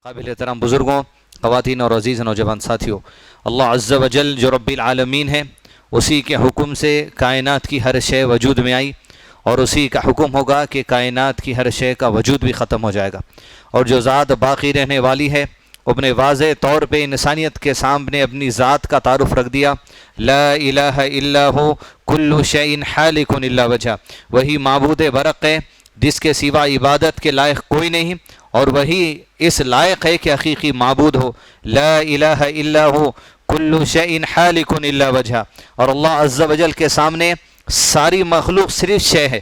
قابل احترام بزرگوں، خواتین اور عزیز نوجوان ساتھیوں، اللہ عز و جل جو رب العالمین ہے، اسی کے حکم سے کائنات کی ہر شے وجود میں آئی، اور اسی کا حکم ہوگا کہ کائنات کی ہر شے کا وجود بھی ختم ہو جائے گا، اور جو ذات باقی رہنے والی ہے اپنے واضح طور پہ انسانیت کے سامنے اپنی ذات کا تعارف رکھ دیا، لا الہ الا ہو کل شیء حالک الا وجہ، وہی معبود برحق ہے جس کے سوا عبادت کے لائق کوئی نہیں، اور وہی اس لائق ہے کہ حقیقی معبود ہو، لا الہ الا ہو کل شیء حالک الا وجہ، اور اللہ عز و جل کے سامنے ساری مخلوق صرف شے ہے،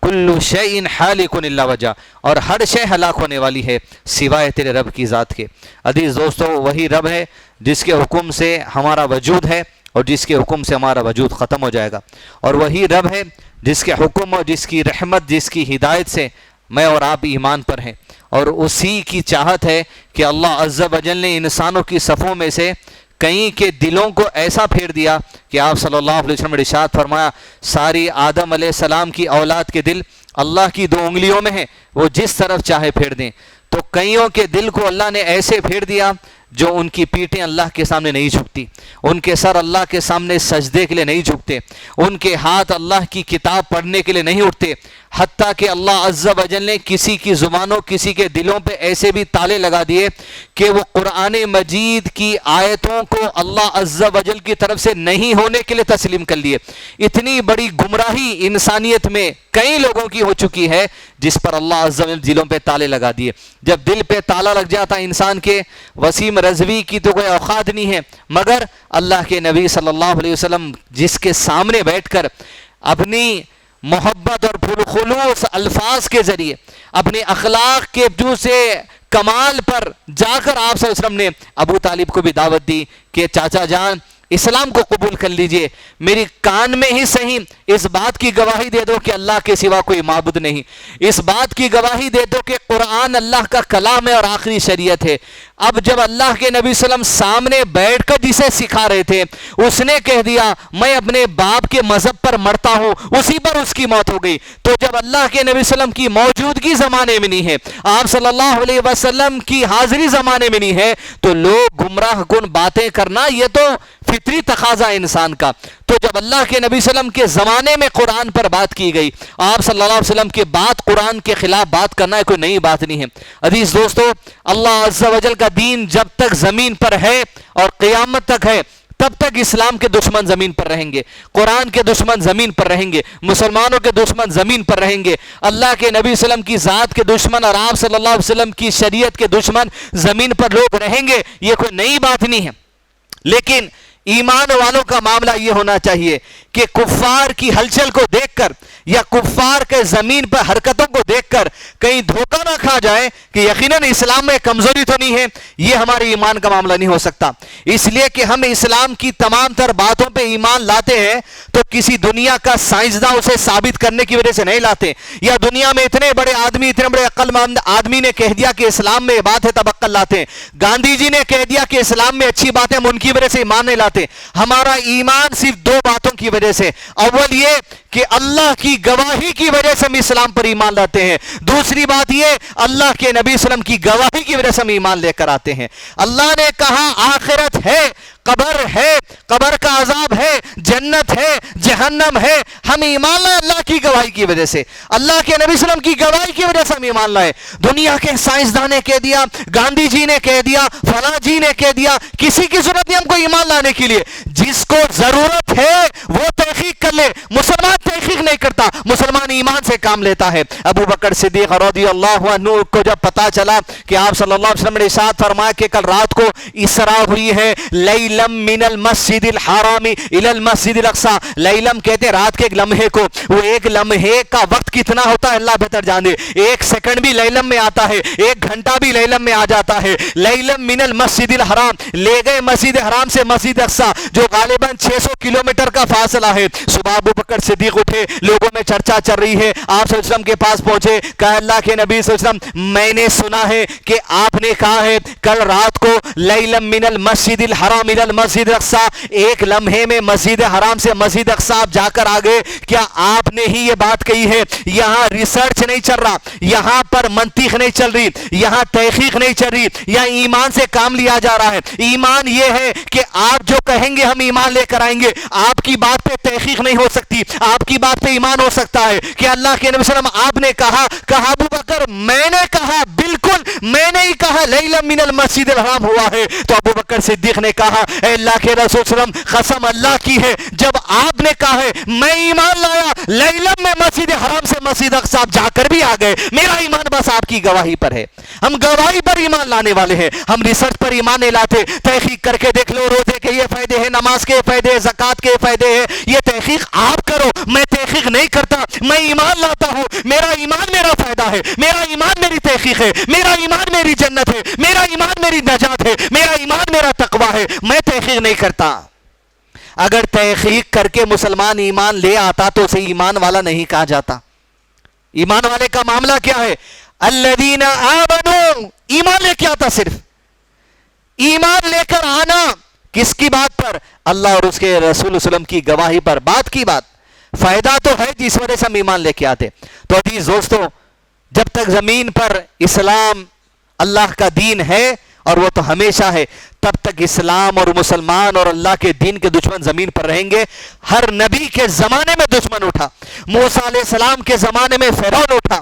کل شیء حالک الا وجہ، اور ہر شے ہلاک ہونے والی ہے سوائے تیرے رب کی ذات کے۔ عزیز دوستو، وہی رب ہے جس کے حکم سے ہمارا وجود ہے اور جس کے حکم سے ہمارا وجود ختم ہو جائے گا، اور وہی رب ہے جس کے حکم اور جس کی رحمت، جس کی ہدایت سے میں اور آپ ایمان پر ہیں، اور اسی کی چاہت ہے کہ اللہ عز و جل نے انسانوں کی صفوں میں سے کئی کے دلوں کو ایسا پھیر دیا کہ آپ صلی اللہ علیہ وسلم نے ارشاد فرمایا، ساری آدم علیہ السلام کی اولاد کے دل اللہ کی 2 انگلیوں میں ہیں، وہ جس طرف چاہے پھیر دیں۔ تو کئیوں کے دل کو اللہ نے ایسے پھیر دیا جو ان کی پیٹھیں اللہ کے سامنے نہیں جھکتی، ان کے سر اللہ کے سامنے سجدے کے لیے نہیں جھکتے، ان کے ہاتھ اللہ کی کتاب پڑھنے کے لیے نہیں اٹھتے، حتیٰ کہ اللہ عز و جل نے کسی کی زبانوں، کسی کے دلوں پہ ایسے بھی تالے لگا دیے کہ وہ قرآن مجید کی آیتوں کو اللہ عز و جل کی طرف سے نہیں ہونے کے لیے تسلیم کر لیے۔ اتنی بڑی گمراہی انسانیت میں کئی لوگوں کی ہو چکی ہے جس پر اللہ عز و جل دلوں پہ تالے لگا دیے۔ جب دل پہ تالا لگ جاتا انسان کے، وسیم رضوی کی تو کوئی اوقات نہیں ہے، مگر اللہ کے نبی صلی اللہ علیہ وسلم جس کے سامنے بیٹھ کر اپنی محبت اور پرخلوص الفاظ کے ذریعے اپنے اخلاق کے جو سے کمال پر جا کر آپ صلی اللہ علیہ وسلم نے ابو طالب کو بھی دعوت دی کہ چاچا جان اسلام کو قبول کر لیجئے، میری کان میں ہی صحیح اس بات کی گواہی دے دو کہ اللہ کے سوا کوئی معبود نہیں، اس بات کی گواہی دے دو کہ قرآن اللہ کا کلام ہے اور آخری شریعت ہے۔ اب جب اللہ کے نبی صلی اللہ علیہ وسلم سامنے بیٹھ کر جسے سکھا رہے تھے، اس نے کہہ دیا میں اپنے باپ کے مذہب پر مرتا ہوں، اسی پر اس کی موت ہو گئی۔ تو جب اللہ کے نبی صلی اللہ علیہ وسلم کی موجودگی زمانے میں نہیں ہے، آپ صلی اللہ علیہ وسلم کی حاضری زمانے میں نہیں ہے، تو لوگ گمراہ کن باتیں کرنا یہ تو فطری تقاضا انسان کا۔ تو جب اللہ کے نبی صلی اللہ علیہ وسلم کے زمانے میں قرآن پر بات کی گئی، آپ صلی اللہ علیہ وسلم کے بعد قرآن کے خلاف بات کرنا کوئی نئی بات نہیں ہے۔ عزیز دوستو، اللہ عز و جل کا دین جب تک زمین پر ہے اور قیامت تک ہے، تب تک اسلام کے دشمن زمین پر رہیں گے، قرآن کے دشمن زمین پر رہیں گے، مسلمانوں کے دشمن زمین پر رہیں گے، اللہ کے نبی صلی اللہ علیہ وسلم کی ذات کے دشمن اور آپ صلی اللہ علیہ وسلم کی شریعت کے دشمن زمین پر لوگ رہیں گے۔ یہ کوئی نئی بات نہیں ہے، لیکن ایمان والوں کا معاملہ یہ ہونا چاہیے کہ کفار کی ہلچل کو دیکھ کر یا کفار کے زمین پر حرکتوں کو دیکھ کر کہیں دھوکہ نہ کھا جائے کہ یقیناً اسلام میں کمزوری تو نہیں ہے۔ یہ ہمارے ایمان کا معاملہ نہیں ہو سکتا، اس لیے کہ ہم اسلام کی تمام تر باتوں پہ ایمان لاتے ہیں تو کسی دنیا کا سائنسداں اسے ثابت کرنے کی وجہ سے نہیں لاتے، یا دنیا میں اتنے بڑے آدمی، اتنے بڑے عقل مند آدمی نے کہہ دیا کہ اسلام میں یہ بات ہے تب عقل لاتے ہیں، گاندھی جی نے کہہ دیا کہ اسلام میں اچھی باتیں ہم ان کی وجہ سے ایمان نہیں لاتے۔ ہمارا ایمان صرف 2 باتوں کی وجہ سے، اول یہ کہ اللہ کی گواہی کی وجہ سے ہم اسلام پر ایمان لاتے ہیں، دوسری بات یہ اللہ کے نبی صلی اللہ علیہ وسلم کی گواہی کی وجہ سے ہم ایمان لے کر آتے ہیں۔ اللہ نے کہا آخرت ہے، قبر ہے، قبر کا عذاب ہے، جنت ہے، جہنم ہے، ہم ایمان لائے اللہ کی گواہی کی وجہ سے، اللہ کے نبی صلی اللہ علیہ وسلم کی گواہی کی وجہ سے ہم ایمان لائے۔ دنیا کے سائنسدان نے کہہ دیا، گاندھی جی نے کہہ دیا، فلاں جی نے کہہ دیا، کسی کی ضرورت نہیں ہم کو ایمان لانے کے لیے۔ جس کو ضرورت ہے وہ تحقیق کر لے، مسلمان تحقیق نہیں کرتا، مسلمان ایمان سے کام لیتا ہے۔ ابو بکر صدیق رضی اللہ عنہ کو جب پتا چلا کہ آپ صلی اللہ علیہ وسلم نے ارشاد فرمایا کہ کل رات کو اسراء ہوئی ہے، لیلم من المسجد الحرام الى المسجد الاقصی، لیلم کہتے ہیں رات کے ایک لمحے کو، وہ ایک لمحے کا وقت کتنا ہوتا ہے اللہ بہتر جانے، 1 سیکنڈ بھی لیلم میں آتا ہے، 1 گھنٹہ بھی لیلم میں آ جاتا ہے۔ لیلم من المسجد الحرام، لے گئے مسجد حرام سے مسجد اقصی جو غالباً 600 کلومیٹر کا فاصلہ ہے۔ صبح ابو بکر صدیق صدیق اٹھے, لوگوں میں چرچا چل رہی ہے, آپ صلی اللہ علیہ وسلم کے پاس پہنچے, کہا اللہ کے نبی صلی اللہ علیہ وسلم میں نے سنا ہے کہ آپ نے کہا ہے کل رات کو لیلا من المسجد الحرام الى المسجد الاقصی, ایک لمحے میں مسجد حرام سے مسجد اقصی آپ جا کر آ گئے. کیا آپ نے ہی یہ بات کہی ہے؟ یہاں ریسرچ نہیں چل رہا, یہاں پر منطق نہیں چل رہی, یہاں تحقیق نہیں چل رہی, یہاں ایمان سے کام لیا جا رہا ہے. ایمان یہ ہے کہ آپ جو کہیں گے ہم ایمان لے کر آئیں گے. آپ کی بات پہ تحقیق نہیں ہو سکتی, آپ کی بات پہ ایمان ہو سکتا ہے کہ اللہ کے نبی صلی اللہ علیہ وسلم آپ نے کہا ابو بکر میں نے کہا, بالکل میں نے ہی کہا لیلا من المسجد الحرام ہوا ہے. تو ابو بکر صدیق نے کہا اے اللہ کے رسول صلی اللہ علیہ وسلم قسم اللہ کی ہے جب آپ نے کہا ہے میں ایمان لایا, لیلا میں مسجد حرام سے مسجد اقصی جا کر بھی آ گئے, میرا ایمان بس آپ کی گواہی پر ہے. ہم گواہی پر ایمان لانے والے ہیں, ہم ریسرچ پر ایمان نہیں لاتے. تحقیق کر کے دیکھ لو, روزے کے یہ فائدے ہیں, نماز کے فائدے ہیں, زکات کے فائدے ہیں, یہ تحقیق آپ کرو, میں تحقیق نہیں کرتا, میں ایمان لاتا ہوں. میرا ایمان میرا فائدہ ہے, میرا ایمان میری تحقیق ہے, میرا ایمان میری جنت ہے, میرا ایمان میری نجات ہے, میرا ایمان میرا تقوی ہے, میں تحقیق نہیں کرتا. اگر تحقیق کر کے مسلمان ایمان لے آتا تو اسے ایمان والا نہیں کہا جاتا. ایمان والے کا معاملہ کیا ہے؟ الذین آمنوا, ایمان لے کے آتا, صرف ایمان لے کر آنا کس کی بات پر؟ اللہ اور اس کے رسول صلی اللہ علیہ وسلم کی گواہی پر. بات کی بات, فائدہ تو ہے جس وجہ سے ہم ایمان لے کے آتے. تو عزیز دوستو, جب تک زمین پر اسلام اللہ کا دین ہے, اور وہ تو ہمیشہ ہے, تب تک اسلام اور مسلمان اور اللہ کے دین کے دشمن زمین پر رہیں گے. ہر نبی کے زمانے میں دشمن اٹھا. موسیٰ علیہ السلام کے زمانے میں فرعون اٹھا,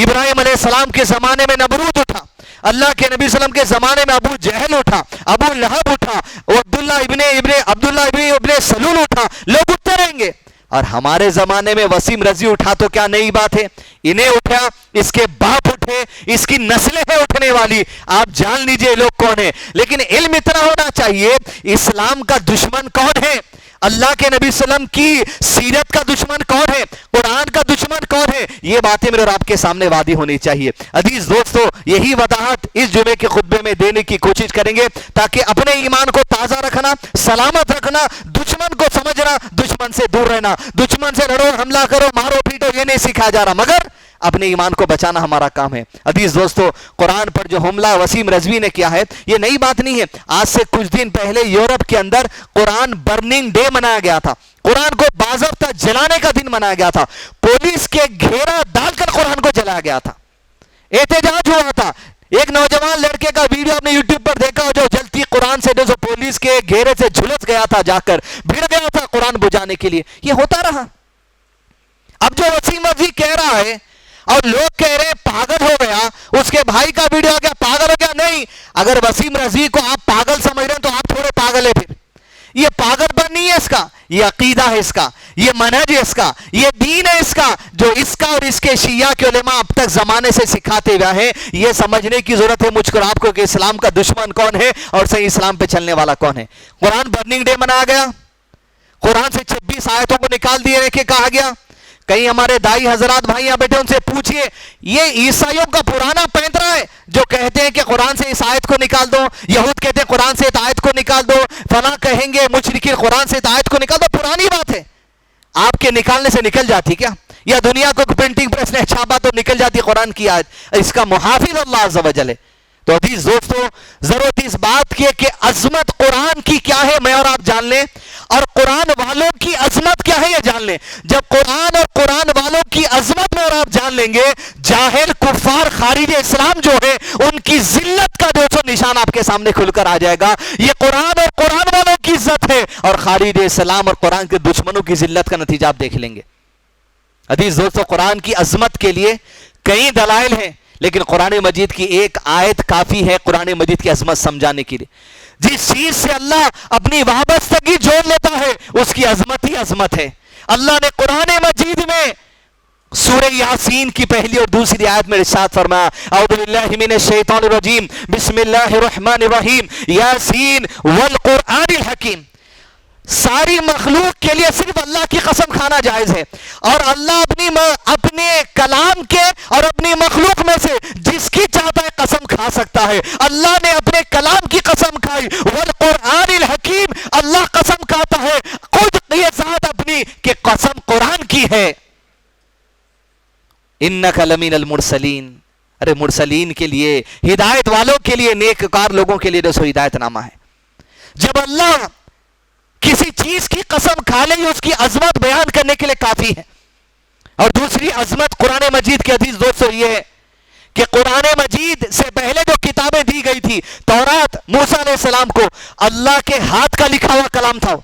ابراہیم علیہ السلام کے زمانے میں نمرود اٹھا, اللہ کے نبی صلی اللہ علیہ وسلم کے زمانے میں ابو جہل اٹھا, ابو لہب اٹھا, عبداللہ ابن سلول اٹھا. لوگ اٹھتے رہیں گے. اور ہمارے زمانے میں وسیم رضی اٹھا تو کیا نئی بات ہے؟ انہیں اٹھا, اس کے باپ اٹھے, اس کی نسلیں ہیں اٹھنے والی. آپ جان لیجئے لوگ کون ہیں. لیکن علم اتنا ہونا چاہیے, اسلام کا دشمن کون ہے, اللہ کے نبی صلی اللہ علیہ وسلم کی سیرت کا دشمن کون ہے, قرآن کا دشمن کون ہے, یہ باتیں میرے اور آپ کے سامنے واضح ہونی چاہیے. عزیز دوستو, یہی وضاحت اس جمعے کے خطبے میں دینے کی کوشش کریں گے تاکہ اپنے ایمان کو تازہ رکھنا, سلامت رکھنا, دشمن کو سمجھنا, دشمن سے دور رہنا. دشمن سے لڑو, حملہ کرو, مارو پیٹو, یہ نہیں سکھایا جا رہا, مگر اپنے ایمان کو بچانا ہمارا کام ہے. عزیز دوستو, قرآن پر جو حملہ وسیم رضوی نے کیا ہے یہ نئی بات نہیں ہے. آج سے کچھ دن پہلے یورپ کے اندر قرآن برننگ ڈے منایا گیا تھا. قرآن کو باضابطہ جلانے کا دن منایا گیا تھا. پولیس کے گھیرا ڈال کر قرآن کو جلایا گیا تھا. احتجاج ہوا تھا. ایک نوجوان لڑکے کا ویڈیو آپ نے یوٹیوب پر دیکھا, جو جلتی قرآن سے جو پولیس کے گھیرے سے جھلس گیا تھا, جا کر بھیڑ گیا تھا قرآن بجانے کے لیے. یہ ہوتا رہا. اب جو وسیم رضوی کہہ رہا ہے اور لوگ کہہ رہے پاگل ہو گیا, اس کے بھائی کا ویڈیو آ گیا پاگل ہو گیا. نہیں, اگر وسیم رضوی کو آپ پاگل سمجھ رہے ہیں تو آپ تھوڑے پاگل ہیں. پھر یہ پاگل پر نہیں ہے, اس کا یہ عقیدہ ہے, اس کا یہ منہج ہے, اس کا یہ دین ہے, اس کا جو اس کا اور اس کے شیعہ کے علماء اب تک زمانے سے سکھاتے ہوئے ہیں. یہ سمجھنے کی ضرورت ہے مجھ کو آپ کو کہ اسلام کا دشمن کون ہے اور صحیح اسلام پہ چلنے والا کون ہے. قرآن برننگ ڈے منایا گیا, قرآن سے 26 آیتوں کو نکال دینے کے کہا گیا. کئی ہمارے دائی حضرات بھائی یہاں بیٹھے, ان سے پوچھئے, یہ عیسائیوں کا پرانا پینترا ہے جو کہتے ہیں کہ قرآن سے اس آیت کو نکال دو, یہود کہتے ہیں قرآن سے اس آیت کو نکال دو, فلاں کہیں گے مشرکین قرآن سے اس آیت کو نکال دو. پرانی بات ہے, آپ کے نکالنے سے نکل جاتی کیا؟ یا دنیا کو پرنٹنگ پریس نے چھاپا تو نکل جاتی قرآن کی آیت؟ اس کا محافظ اللہ عز و جل ہے. تو عزیز دوستو, ضرورت اس بات کی کہ عظمت قرآن کی کیا ہے میں اور آپ جان لیں, اور قرآن والوں کی عظمت کیا ہے یہ جان لیں. جب قرآن اور قرآن والوں کی عظمت میں اور آپ جان لیں گے, جاہل کفار خارج اسلام جو ہے ان کی ذلت کا جو نشان آپ کے سامنے کھل کر آ جائے گا. یہ قرآن اور قرآن والوں کی عزت ہے, اور خارج اسلام اور قرآن کے دشمنوں کی ذلت کا نتیجہ آپ دیکھ لیں گے. عزیز دوستو, قرآن کی عظمت کے لیے کئی دلائل ہیں, لیکن قرآن مجید کی ایک آیت کافی ہے قرآن مجید کی عظمت سمجھانے کے لیے. جس چیز سے اللہ اپنی وابستگی جوڑ لیتا ہے اس کی عظمت ہی عظمت ہے. اللہ نے قرآن مجید میں سورہ یاسین کی پہلی اور دوسری آیت میں ارشاد فرمایا, اعوذ باللہ من الشیطان الرجیم, بسم اللہ الرحمن الرحیم, یاسین والقرآن الحکیم. ساری مخلوق کے لیے صرف اللہ کی قسم کھانا جائز ہے, اور اللہ اپنے کلام کے اور اپنی مخلوق میں سے جس کی چاہتا ہے قسم کھا سکتا ہے. اللہ نے اپنے کلام کی قسم کھائی, والقرآن الحکیم, اللہ قسم کھاتا ہے خود یہ ذات اپنی کہ قسم قرآن کی ہے. انک لمن المرسلین. ارے مرسلین کے لیے، ہدایت والوں کے لیے، نیک کار لوگوں کے لیے دوستو ہدایت نامہ ہے. جب اللہ کسی چیز کی قسم کھا لے اس کی عظمت بیان کرنے کے لیے کافی ہے. اور دوسری عظمت قرآن مجید کے حدیث دوستو یہ ہے کہ قرآن مجید سے پہلے جو کتابیں دی گئی تھی، تورات موسیٰ علیہ السلام کو اللہ کے ہاتھ کا لکھا ہوا کلام تھا،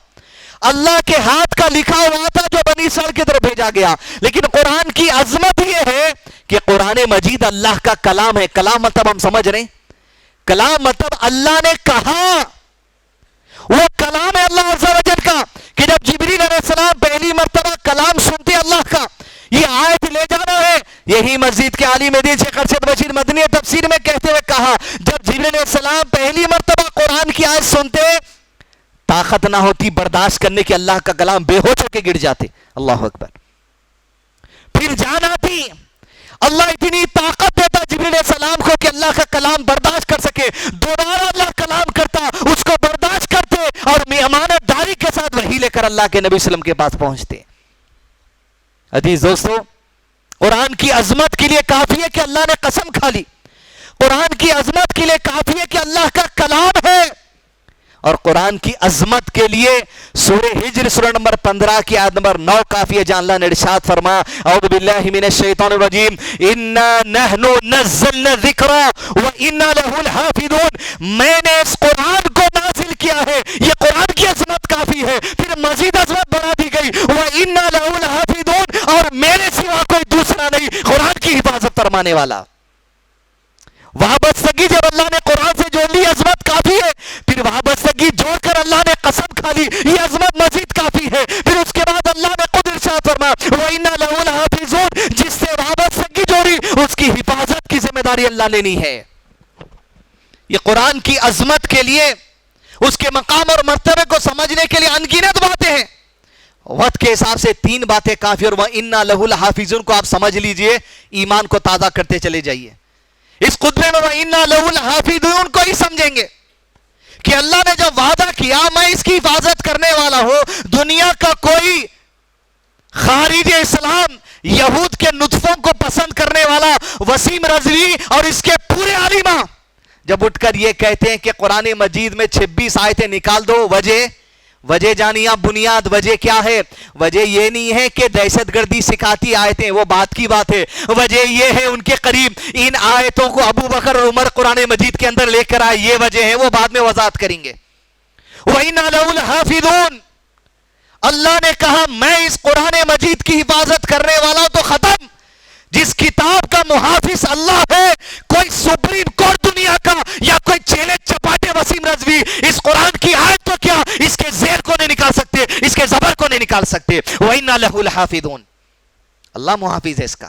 اللہ کے ہاتھ کا لکھا ہوا تھا جو بنی اسرائیل کی طرف بھیجا گیا. لیکن قرآن کی عظمت یہ ہے کہ قرآن مجید اللہ کا کلام ہے. کلام مطلب ہم سمجھ رہے ہیں، کلام مطلب اللہ نے کہا، وہ کلام ہے اللہ عز و جل کا. کہ جب جبریل علیہ السلام پہلی مرتبہ کلام سنتے اللہ کا، یہ آیت لے جانا ہے، یہی مسجد کے عالم دین شیخ ارشد بشیر مدنی تفسیر میں کہتے ہوئے کہا، جب جبریل علیہ السلام پہلی مرتبہ قرآن کی آیت سنتے، طاقت نہ ہوتی برداشت کرنے کی، اللہ کا کلام بے ہوش ہو کے گر جاتے. اللہ اکبر. پھر جان آتی، اللہ اتنی طاقت دیتا جبریل علیہ السلام کو کہ اللہ کا کلام برداشت کر سکے. دوبارہ اللہ کلام کرتا، اس کو برداشت کرتے اور امانت داری کے ساتھ وحی لے کر اللہ کے نبی صلی اللہ علیہ وسلم کے پاس پہنچتے. عزیز دوستو، قرآن کی عظمت کے لیے کافی ہے کہ اللہ نے قسم کھا لی. قرآن کی عظمت کے لیے کافی ہے کہ اللہ کا کلام ہے. اور قرآن کی عظمت کے لیے سورہ ہجر سورہ نمبر 15 کی آیت نمبر 9 کافی ہے، جہاں اللہ نے ارشاد فرمایا، اعوذ باللہ من الشیطان الرجیم، انا نحن نزلنا الذکر وانا لہ الحافظون. میں نے اس قرآن کو نازل کیا ہے، یہ قرآن کی عظمت کافی ہے. پھر مزید عظمت بڑھا دی گئی، وانا لہ الحافظون، اور میرے سوا کوئی دوسرا نہیں قرآن کی حفاظت فرمانے والا. وابستگی جب اللہ نے قرآن سے جوڑ لی، عظمت کافی ہے. پھر وابستگی جوڑ کر اللہ نے قسم کھا لی، یہ عظمت مزید کافی ہے. پھر اس کے بعد اللہ نے خود ارشاد فرمایا، وَإِنَّا لَهُ لَحَافِظُونَ. جس سے وابستگی جوڑی اس کی حفاظت کی ذمہ داری اللہ لینی ہے. یہ قرآن کی عظمت کے لیے، اس کے مقام اور مرتبے کو سمجھنے کے لیے انگنت باتیں ہیں. وقت کے حساب سے 3 باتیں کافی، اور وَإِنَّا لَهُ لَحَافِظُونَ کو آپ سمجھ لیجئے، ایمان کو تازہ کرتے چلے جائیے. اس خطبے میں وَإِنَّا لَهُ الْحَافِظُونَ کو ہی سمجھیں گے کہ اللہ نے جب وعدہ کیا میں اس کی حفاظت کرنے والا ہوں، دنیا کا کوئی خارج اسلام یہود کے نطفوں کو پسند کرنے والا وسیم رضوی اور اس کے پورے عالمہ جب اٹھ کر یہ کہتے ہیں کہ قرآن مجید میں 26 آیتیں نکال دو، وجہ جانیاں بنیاد وجہ کیا ہے؟ وجہ یہ نہیں ہے کہ دہشت گردی سکھاتی آیتیں، وہ بات کی بات ہے. وجہ یہ ہے ان کے قریب ان آیتوں کو ابو بکر اور عمر قرآن مجید کے اندر لے کر آئے، یہ وجہ ہے، وہ بعد میں وضاحت کریں گے. وَإِنَّا لَهُ الْحَافِظُونَ. اللہ نے کہا میں اس قرآن مجید کی حفاظت کرنے والا تو ختم. جس کتاب کا محافظ اللہ ہے، کوئی سپریم کورٹ دنیا کا یا کوئی چیلے چپاٹے وسیم رضوی اس قرآن کی آیت تو کیا اس کے زیر کو نہیں نکال سکتے، اس کے زبر کو نہیں نکال سکتے. وَإِنَّا لَهُ الْحَافِظُونَ. اللہ محافظ ہے اس کا.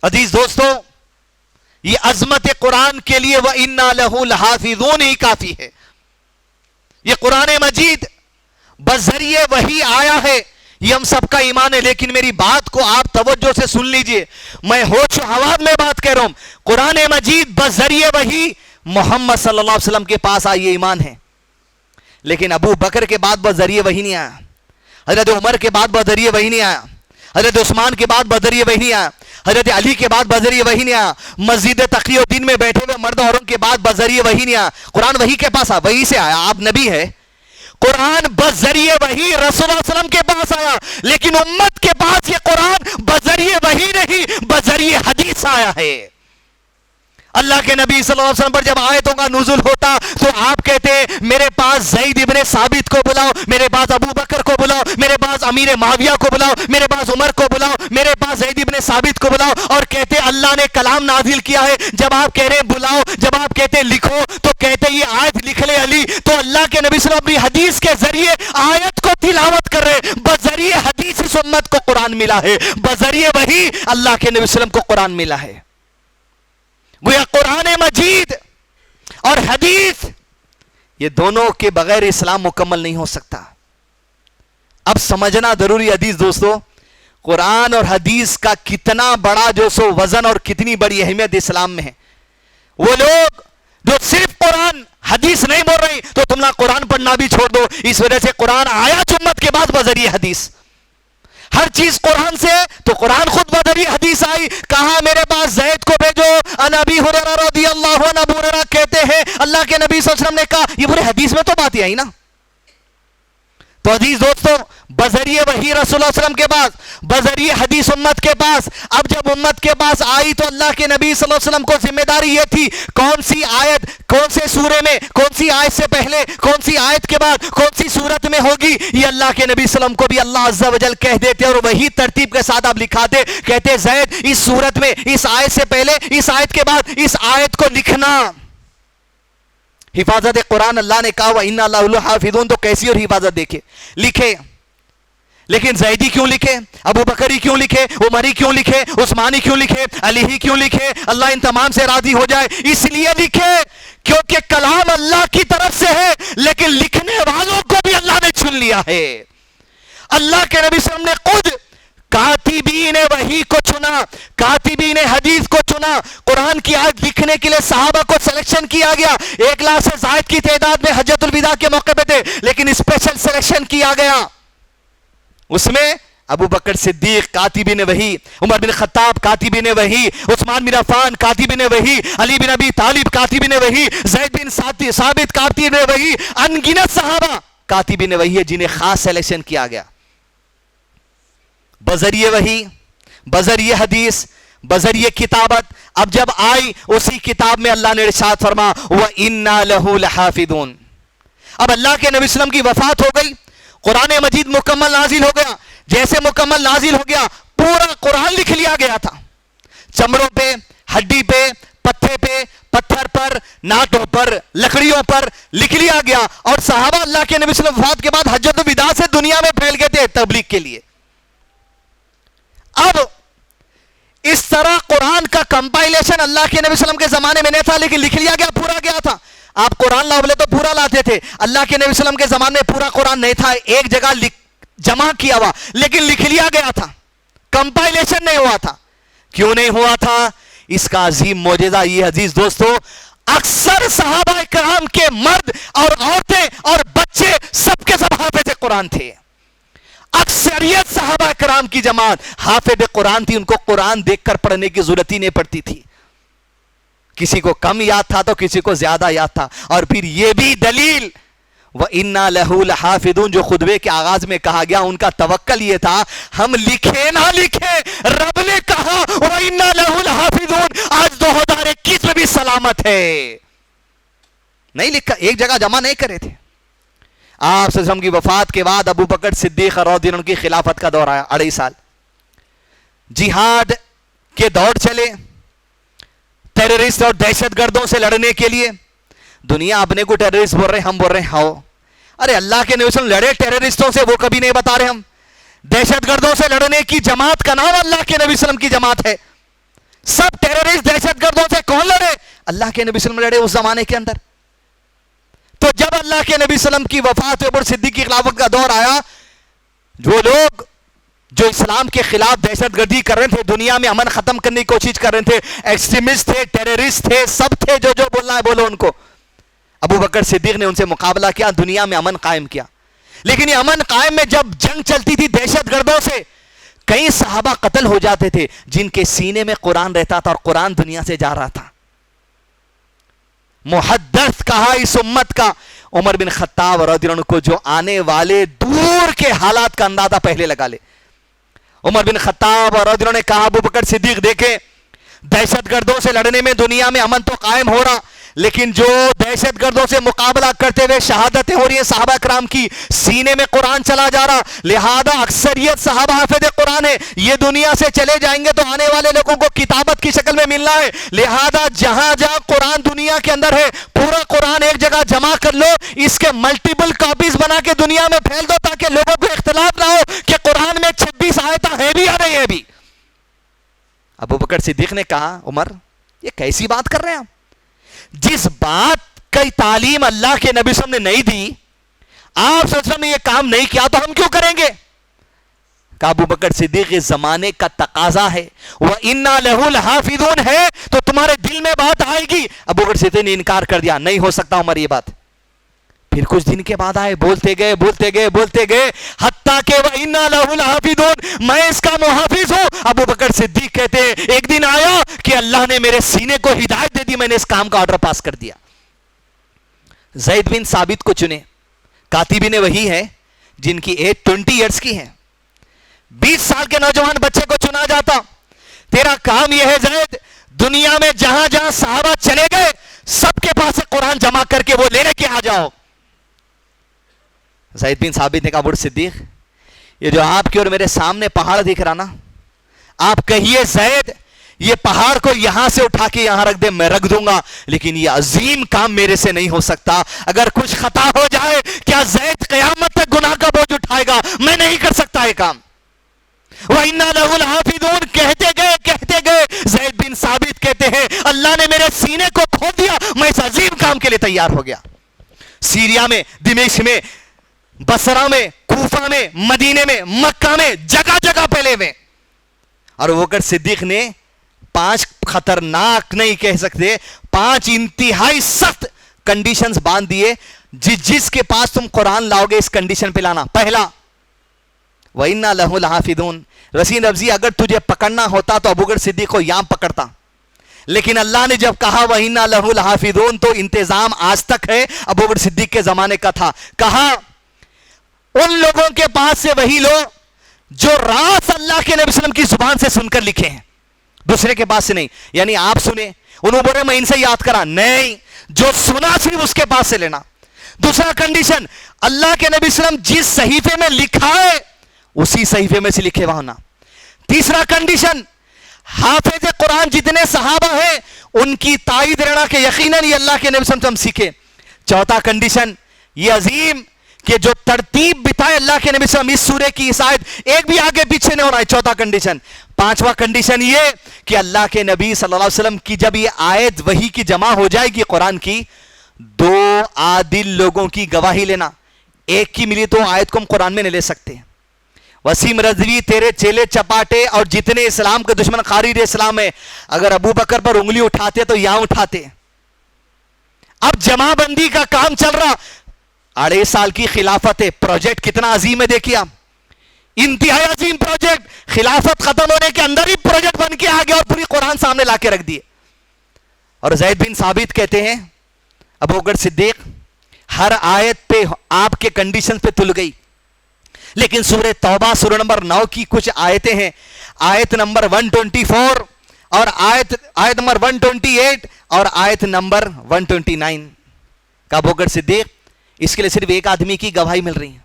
عزیز دوستو، یہ عظمت قرآن کے لیے وَإِنَّا لَهُ الْحَافِظُونَ ہی کافی ہے. یہ قرآن مجید بذریعے وحی آیا ہے، یہ ہم سب کا ایمان ہے. لیکن میری بات کو آپ توجہ سے سن لیجئے، میں ہوش و حواس میں بات کہہ رہا ہوں. قرآن مجید بذریعے وحی محمد صلی اللہ علیہ وسلم کے پاس آئی، یہ ایمان ہے. لیکن ابو بکر کے بعد بذریعے وحی نہیں آیا، حضرت عمر کے بعد بذریعے وحی نہیں آیا، حضرت عثمان کے بعد بذریعے وحی نہیں آیا، حضرت علی کے بعد بذریعے وحی نہیں آیا، مسجد تقی الدین میں بیٹھے ہوئے مرد عورتوں کے بعد بذریعے وحی نہیں آیا. قرآن وحی کے پاس آیا، وحی سے آیا، آپ نبی ہے. قرآن بذریعے وحی رسول اللہ علیہ وسلم کے پاس آیا، لیکن امت کے پاس یہ قرآن بذریعے وحی نہیں بذریعے حدیث آیا ہے. اللہ کے نبی صلی اللہ علیہ وسلم پر جب آیتوں کا نزول ہوتا تو آپ کہتے میرے پاس زید ابن ثابت کو بلاؤ، میرے پاس ابو بکر کو بلاؤ، میرے پاس امیر معاویہ کو بلاؤ، میرے پاس عمر کو بلاؤ، میرے پاس زید ابن ثابت کو بلاؤ. اور کہتے اللہ نے کلام نازل کیا ہے. جب آپ کہہ رہے بلاؤ، جب آپ کہتے لکھو تو کہتے یہ آیت لکھ لے علی. تو اللہ کے نبی صلی اللہ علیہ وسلم اپنی حدیث کے ذریعے آیت کو تلاوت کر رہے. بذریعے حدیث سنت کو قرآن ملا ہے، بذریعے وحی اللہ کے نبی صلی اللہ علیہ وسلم کو قرآن ملا ہے. گویا قرآن مجید اور حدیث یہ دونوں کے بغیر اسلام مکمل نہیں ہو سکتا. اب سمجھنا ضروری عزیز دوستو، قرآن اور حدیث کا کتنا بڑا جو سو وزن اور کتنی بڑی اہمیت اسلام میں ہے. وہ لوگ جو صرف قرآن حدیث نہیں بول رہے تو تم نہ قرآن پڑھنا بھی چھوڑ دو. اس وجہ سے قرآن آیا امت کے بعد بذریعہ حدیث. ہر چیز قرآن سے ہے تو قرآن خود بذریعہ حدیث آئی. کہا میرے پاس زید کو بھیجو. ان ابی ہریرہ رضی اللہ عنہ، ابو ہریرہ کہتے ہیں اللہ کے نبی صلی اللہ علیہ وسلم نے کہا، یہ پورے حدیث میں تو باتیں آئی نا. تو عزیز دوستو، بذریعہ وحی رسول اللہ صلی اللہ علیہ وسلم کے پاس، بذریعہ حدیث امت کے پاس. اب جب امت کے پاس آئی تو اللہ کے نبی صلی اللہ علیہ وسلم کو ذمہ داری یہ تھی، کون سی آیت کون سے سورے میں، کون سی آیت سے پہلے، کون سی آیت کے بعد، کون سی صورت میں ہوگی، یہ اللہ کے نبی صلی اللہ علیہ وسلم کو بھی اللہ عز و جل کہہ دیتے اور وہی ترتیب کے ساتھ آپ لکھاتے. کہتے زید اس صورت میں، اس آیت سے پہلے، اس آیت کے بعد اس آیت کو لکھنا. حفاظت قرآن اللہ نے کہا وَإِنَّا لَهُ لَحَافِظُونَ، تو کیسی اور حفاظت دیکھے لکھے. لیکن زیدی کیوں لکھے، ابو بکری کیوں لکھے، عمری کیوں لکھے، عثمانی کیوں لکھے، علی کیوں لکھے، اللہ ان تمام سے راضی ہو جائے. اس لیے لکھے کیونکہ کلام اللہ کی طرف سے ہے، لیکن لکھنے والوں کو بھی اللہ نے چن لیا ہے. اللہ کے نبی صلی اللہ علیہ وسلم نے خود کاتبین وحی کو چنا، کاتبین حدیث کو چنا. قرآن کی آیت لکھنے کے لیے صحابہ کو سلیکشن کیا گیا. 1,00,000 سے زائد کی تعداد میں حجۃ الوداع کے موقع پہ تھے، لیکن اسپیشل سلیکشن کیا گیا. اس میں ابو بکر صدیق کاتبین وحی، عمر بن خطاب کاتبین وحی، عثمان بن عفان کاتبین وحی، علی بن ابی طالب کاتبین وحی، زید بن ثابت کاتبین وحی، انگنت صحابہ کاتبین وحی ہے جنہیں خاص سلیکشن کیا گیا. بذریعہ وحی، بذریعہ حدیث، بذریعہ کتابت. اب جب آئی اسی کتاب میں اللہ نے ارشاد فرما وَإِنَّا لَهُ لَحَافِظُونَ. اب اللہ کے نبی صلی اللہ علیہ وسلم کی وفات ہو گئی، قرآن مجید مکمل نازل ہو گیا. جیسے مکمل نازل ہو گیا پورا قرآن لکھ لیا گیا تھا، چمڑوں پہ، ہڈی پہ، پتھر پہ، پتھر پر، ناٹوں پر، لکڑیوں پر لکھ لیا گیا. اور صحابہ اللہ کے نبی صلی اللہ علیہ وسلم وفات کے بعد حجۃ الوداع سے دنیا میں پھیل گئے تھے تبلیغ کے لیے. اب اس طرح قرآن کا کمپائلیشن اللہ کے نبی صلی اللہ علیہ وسلم کے زمانے میں نہیں تھا، لیکن لکھ لیا گیا، پورا گیا تھا. آپ قرآن لاؤ بولے تو پورا لاتے تھے. اللہ کے نبی صلی اللہ علیہ وسلم کے زمانے میں پورا قرآن نہیں تھا، ایک جگہ جمع کیا ہوا، لیکن لکھ لیا گیا تھا، کمپائلیشن نہیں ہوا تھا. کیوں نہیں ہوا تھا؟ اس کا عظیم معجزہ یہ عزیز دوستو، اکثر صحابہ کرام کے مرد اور عورتیں اور بچے سب کے سب حافظ قرآن تھے. اکثریت صحابہ کرام کی جماعت حافظ قرآن تھی، ان کو قرآن دیکھ کر پڑھنے کی ضرورت ہی نہیں پڑتی تھی. کسی کو کم یاد تھا تو کسی کو زیادہ یاد تھا. اور پھر یہ بھی دلیل وَإِنَّا لَهُ لَحَافِظُونَ جو خطبے کے آغاز میں کہا گیا، ان کا توکل یہ تھا ہم لکھے نہ لکھے، رب نے کہا وَإِنَّا لَهُ لَحَافِظُونَ. آج 2021 میں بھی سلامت ہے. نہیں لکھا، ایک جگہ جمع نہیں کرے تھے. آپ صلی اللہ علیہ وسلم کی وفات کے بعد ابو بکر صدیق رضی اللہ عنہ کی خلافت کا دور آیا، 2.5 سال جہاد کے دوڑ چلے، ٹیررسٹ اور دہشت گردوں سے لڑنے کے لیے. دنیا اپنے کو ٹیررسٹ بول رہے، ہم بول رہے ہیں ہاؤ. ارے اللہ کے نبی صلی اللہ علیہ وسلم لڑے ٹیررسٹوں سے، وہ کبھی نہیں بتا رہے. ہم دہشت گردوں سے لڑنے کی جماعت کا نام اللہ کے نبی صلی اللہ علیہ وسلم کی جماعت ہے. سب ٹیررسٹ دہشت گردوں سے کون لڑے؟ اللہ کے نبی صلی اللہ علیہ وسلم لڑے اس زمانے کے اندر. تو جب اللہ کے نبی صلی اللہ علیہ وسلم کی وفات ہوئی اور صدیق کی خلافت کا دور آیا، جو لوگ جو اسلام کے خلاف دہشت گردی کر رہے تھے، دنیا میں امن ختم کرنے کی کوشش کر رہے تھے، ایکسٹریمسٹ تھے، ٹیررسٹ تھے، سب تھے، جو بولنا ہے بولو ان کو. ابو بکر صدیق نے ان سے مقابلہ کیا، دنیا میں امن قائم کیا. لیکن یہ امن قائم میں جب جنگ چلتی تھی دہشت گردوں سے، کئی صحابہ قتل ہو جاتے تھے جن کے سینے میں قرآن رہتا تھا اور قرآن دنیا سے جا رہا تھا. محدث کہا اس امت کا عمر بن خطاب رضی اللہ عنہ کو جو آنے والے دور کے حالات کا اندازہ پہلے لگا لے. عمر بن خطاب رضی اللہ عنہ نے کہا ابو بکر صدیق دیکھیں، دہشت گردوں سے لڑنے میں دنیا میں امن تو قائم ہو رہا، لیکن جو دہشت گردوں سے مقابلہ کرتے ہوئے شہادتیں ہو رہی ہیں صحابہ کرام کی، سینے میں قرآن چلا جا رہا. لہذا اکثریت صحابہ حافظ قرآن ہے، یہ دنیا سے چلے جائیں گے تو آنے والے لوگوں کو کتابت کی شکل میں ملنا ہے. لہذا جہاں جہاں قرآن دنیا کے اندر ہے پورا قرآن ایک جگہ جمع کر لو، اس کے ملٹیپل کاپیز بنا کے دنیا میں پھیل دو تاکہ لوگوں کو اختلاف نہ ہو کہ قرآن میں 26 آیتیں ہیں بھی یا نہیں ہے بھی. ابو بکر صدیق نے کہا عمر یہ کیسی بات کر رہے ہیں آپ؟ جس بات کی تعلیم اللہ کے نبی صلی اللہ علیہ وسلم نے نہیں دی، آپ صلی اللہ علیہ وسلم نے یہ کام نہیں کیا تو ہم کیوں کریں گے؟ کہ ابو بکر صدیق اس زمانے کا تقاضا ہے، وَإِنَّا لَهُ لَحَافِظُونَ ہے تو تمہارے دل میں بات آئے گی. ابو بکر صدیق نے انکار کر دیا، نہیں ہو سکتا عمر یہ بات. پھر کچھ دن کے بعد آئے, بولتے گئے حتیٰ کہ وَإِنَّا لَهُ لَحَافِظُونَ, میں اس کا محافظ ہوں. ابو بکر صدیق کہتے ہیں ایک دن آیا کہ اللہ نے میرے سینے کو ہدایت دے دی, میں نے اس کام کا آرڈر پاس کر دیا. زید بن ثابت کو چنے, کاتبین وحی ہے جن کی ایج 20 ایئرس کی ہے. 20 سال کے نوجوان بچے کو چنا جاتا, تیرا کام یہ ہے زید, دنیا میں جہاں جہاں صحابہ چلے گئے سب کے پاس قرآن جمع کر کے وہ لینے کے آ جاؤ. زید بن ثابت نے کہا ابو صدیق, یہ جو آپ کے اور میرے سامنے پہاڑ دکھ رہا نا, آپ کہیے زید یہ پہاڑ کو یہاں سے اٹھا کے یہاں رکھ دے, میں رکھ دوں گا, لیکن یہ عظیم کام میرے سے نہیں ہو سکتا. اگر کچھ خطا ہو جائے کیا زید قیامت تک گناہ کا بوجھ اٹھائے گا؟ میں نہیں کر سکتا یہ کام. وَإِنَّا لَهُ لَحَافِظُونَ کہتے گئے زید بن ثابت کہتے ہیں اللہ نے میرے سینے کو کھول دیا, میں اس عظیم کام کے لیے تیار ہو گیا. سیریا میں, دمشق میں, بصرہ میں, کوفہ میں, مدینے میں, مکہ میں, جگہ جگہ پھیلے ہوئے. اور ابو بکر صدیق نے 5 خطرناک نہیں کہہ سکتے, 5 انتہائی سخت کنڈیشنز باندھ دیے. جس کے پاس تم قرآن لاؤ گے اس کنڈیشن پہ لانا. پہلا, وَإِنَّا لَهُ لَحَافِظُونَ, رسین رفضی اگر تجھے پکڑنا ہوتا تو ابو بکر صدیق کو یہاں پکڑتا, لیکن اللہ نے جب کہا وَإِنَّا لَهُ لَحَافِظُونَ تو انتظام آج تک ہے, ابو بکر صدیق کے زمانے کا تھا. کہا ان لوگوں کے پاس سے وہی لو جو راز اللہ کے نبی صلی اللہ علیہ وسلم کی زبان سے سن کر لکھے ہیں, دوسرے کے پاس سے نہیں. یعنی آپ سنے, انہوں بولے میں ان سے یاد کرا, نہیں, جو سنا صرف اس کے پاس سے لینا. دوسرا کنڈیشن, اللہ کے نبی صلی اللہ علیہ وسلم جس صحیفے میں لکھا ہے اسی صحیفے میں سے لکھے ہوا ہونا. تیسرا کنڈیشن, حافظ قرآن جتنے صحابہ ہیں ان کی تائید رہنا کہ یقیناً یہ اللہ کے نبی صلی اللہ علیہ وسلم سیکھے. چوتھا کنڈیشن یہ عظیم کہ جو ترتیب بتائے اللہ کے نبی صلی اللہ علیہ وسلم اس سورے کی اس آیت ایک بھی آگے پیچھے نہیں ہو رہا ہے. چوتھا کنڈیشن. پانچواں کنڈیشن یہ کہ اللہ کے نبی صلی اللہ علیہ وسلم کی جب یہ آیت وحی کی جمع ہو جائے گی قرآن کی, 2 عادل لوگوں کی گواہی لینا. ایک کی ملی تو آیت کو ہم قرآن میں نہیں لے سکتے. وسیم رضوی, تیرے چیلے چپاٹے اور جتنے اسلام کے دشمن خارج اسلام ہے, اگر ابو بکر پر انگلی اٹھاتے تو یہاں اٹھاتے. اب جمع بندی کا کام چل رہا, 2.5 سال کی خلافت ہے, پروجیکٹ کتنا عظیم ہے دیکھئے آپ, انتہائی عظیم پروجیکٹ. خلافت ختم ہونے کے اندر ہی پروجیکٹ بن کے آ گیا اور پوری قرآن سامنے لا کے رکھ دیے. اور زید بن ثابت کہتے ہیں ابو بکر صدیق ہر آیت پہ آپ کے کنڈیشن پہ تل گئی, لیکن سورہ توبہ سورہ نمبر 9 کی کچھ آیتیں ہیں, آیت نمبر 124 اور آیت نمبر 128 اور آیت نمبر 129 کا ابو بکر صدیق اس کے لیے صرف ایک آدمی کی گواہی مل رہی ہے.